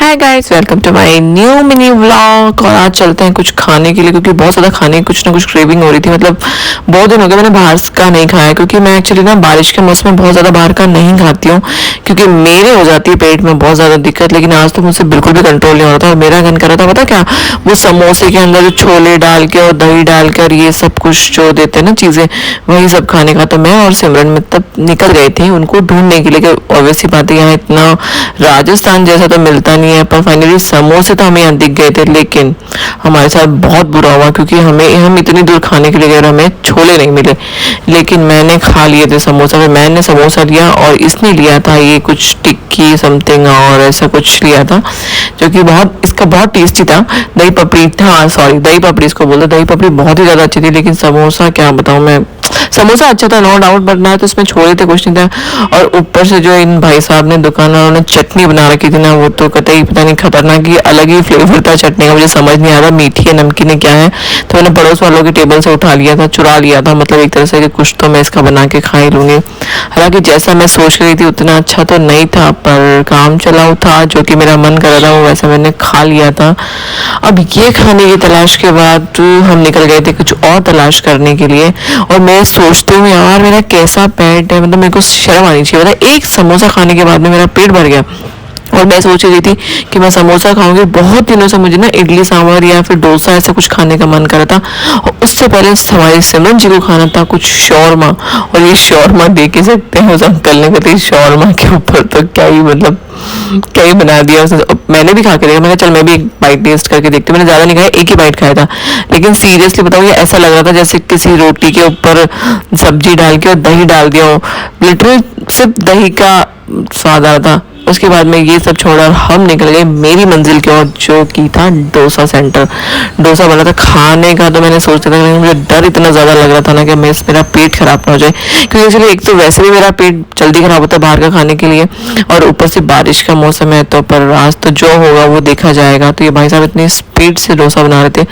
Hi guys, welcome to my new mini vlog. और आज चलते हैं कुछ खाने के लिए, क्योंकि बहुत ज़्यादा खाने की कुछ ना कुछ क्रेविंग हो रही थी। मतलब बहुत दिन हो गए मैंने बाहर का नहीं खाया, क्योंकि मैं एक्चुअली ना बारिश के मौसम में बहुत ज़्यादा बाहर का नहीं खाती हूँ, क्योंकि मेरे हो जाती है पेट में बहुत ज़्यादा दिक्कत। लेकिन आज तो मुझसे बिल्कुल भी कंट्रोल नहीं हो रहा था और मेरा मन कर रहा था, पता क्या, वो समोसे के अंदर जो छोले डाल के और दही डाल कर ये सब कुछ जो देते हैं ना चीज़ें, वही सब खाने का। तो मैं और सिमरन मतलब निकल गए थे उनको ढूंढने के लिए। ऑब्वियसली बात है, यहाँ इतना राजस्थान जैसा तो मिलता नहीं है, पर फाइनली समोसे तो हमें यहाँ दिख गए थे। लेकिन हमारे साथ बहुत बुरा हुआ, क्योंकि हम इतनी दूर खाने के लिए गए और हमें छोले नहीं मिले। लेकिन मैंने खा लिए थे समोसा। फिर मैंने समोसा लिया और इसने लिया था ये कुछ टिक्की समथिंग और ऐसा कुछ लिया था, जो कि इसका बहुत टेस्टी था। दही पपड़ी, हाँ सॉरी, दही पपड़ी इसको बोलते। दही पपड़ी बहुत ही ज़्यादा अच्छी थी। लेकिन समोसा क्या बताऊँ मैं, समोसा अच्छा था नो डाउट, बट ना तो इसमें छोले थे, कुछ नहीं था। और ऊपर से जो इन भाई साहब ने दुकान वालों ने चटनी बना रखी थी ना, वो तो कतई पता नहीं खतरनाक ही अलग ही फ्लेवर था चटनी का। मुझे समझ नहीं आ रहा मीठी है नमकीन है क्या है। तो मैंने पड़ोस वालों के टेबल से उठा लिया था, चुरा लिया था, मतलब एक तरह से कि कुछ तो मैं इसका बना के खा ही लूँगी। हालांकि जैसा मैं सोच रही थी उतना अच्छा तो नहीं था, पर काम चलाऊ था, जो कि मेरा मन कर रहा था वो वैसा मैंने खा लिया था। अब ये खाने की तलाश के बाद हम निकल गए थे कुछ और तलाश करने के लिए। और मैं सोचती हूँ यार मेरा कैसा पेट है, मतलब मेरे को शर्म आनी चाहिए। मतलब एक समोसा खाने के बाद में मेरा पेट भर गया और मैं सोच रही थी कि मैं समोसा खाऊंगी। बहुत दिनों से मुझे ना इडली सांभर या फिर डोसा ऐसा कुछ खाने का मन कर रहा था। और उससे पहले हमारे सिमरन जी को खाना था कुछ शौरमा। और ये शौरमा देख ही सकते हैं, उस अंकल ने कहते शौरमा के ऊपर तो क्या ही मतलब क्या ही बना दिया उसने। मैंने भी खा के देखा, मैंने चल मैं भी एक बाइट टेस्ट करके देखती हूँ। मैंने ज़्यादा नहीं खाया, एक ही बाइट खाया था। लेकिन सीरियसली बताऊँ, ये ऐसा लग रहा था जैसे किसी रोटी के ऊपर सब्जी डाल के और दही डाल दिया हो। लिटरली सिर्फ दही का स्वाद आ रहा था। उसके बाद में ये सब छोड़ा और हम निकल गए मेरी मंजिल की ओर, जो कि था डोसा सेंटर। डोसा बना था खाने का, तो मैंने सोचा था, लेकिन मुझे डर इतना ज़्यादा लग रहा था ना कि मेरा पेट खराब ना हो जाए। क्योंकि इसलिए एक तो वैसे भी मेरा पेट जल्दी खराब होता है बाहर का खाने के लिए, और ऊपर से बारिश का मौसम है। तो पर आज तो जो होगा वो देखा जाएगा। तो ये भाई साहब इतनी स्पीड से डोसा बना रहे थे,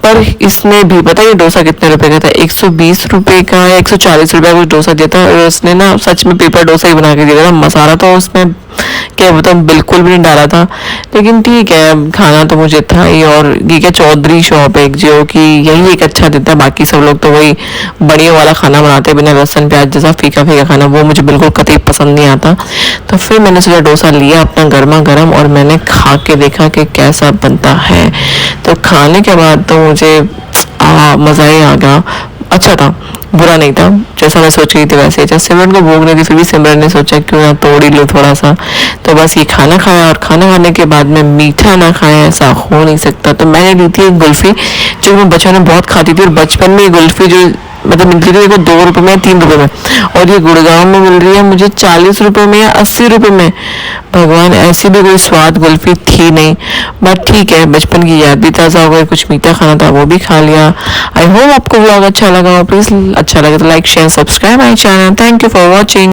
पर इसमें भी पता है ये डोसा कितने रुपए का था, 120 रुपये का या 140 रुपये का कुछ डोसा दिया था। और उसने ना सच में पेपर डोसा ही बना के दिया था। मसाला तो उसमें क्या बताऊँ बिल्कुल भी नहीं डाला था। लेकिन ठीक है, खाना तो मुझे था ही। और ये क्या चौधरी शॉप है जो कि यही एक अच्छा देता है, बाकी सब लोग तो वही बढ़िया वाला खाना बनाते हैं बिना लहसुन प्याज जैसा फीका फीका खाना, वो मुझे बिल्कुल कतई पसंद नहीं आता। तो फिर मैंने सोचा डोसा लिया अपना गर्मा गर्म और मैंने खा के देखा कि कैसा बनता है। तो खाने के बाद तो मुझे मज़ा ही आ गया। अच्छा था, बुरा नहीं था, जैसा मैं सोच रही थी वैसे। जैसे सिमरन को भूख नहीं थी, फिर भी सिमरन ने सोचा क्यों ना तोड़ ही लो थोड़ा सा। तो बस ये खाना खाया, और खाना खाने के बाद में मीठा ना खाया ऐसा हो नहीं सकता। तो मैंने ली थी एक कुल्फ़ी, जो मैं बचपन में बहुत खाती थी। और बचपन में ये कुल्फ़ी जो मतलब मिलती थी देखो 2 रुपये में 3 रुपये में, और ये गुड़गांव में मिल रही है मुझे 40 रुपये में या 80 रुपये में। भगवान, ऐसी भी कोई स्वाद कुल्फ़ी थी नहीं। बट ठीक है, बचपन की याद भी ताज़ा हो गई। कुछ मीठा खाना था वो भी खा लिया। आई होप आपको व्लॉग अच्छा लगा हो। प्लीज़ अच्छा लगे तो like share subscribe my channel. Thank you for watching.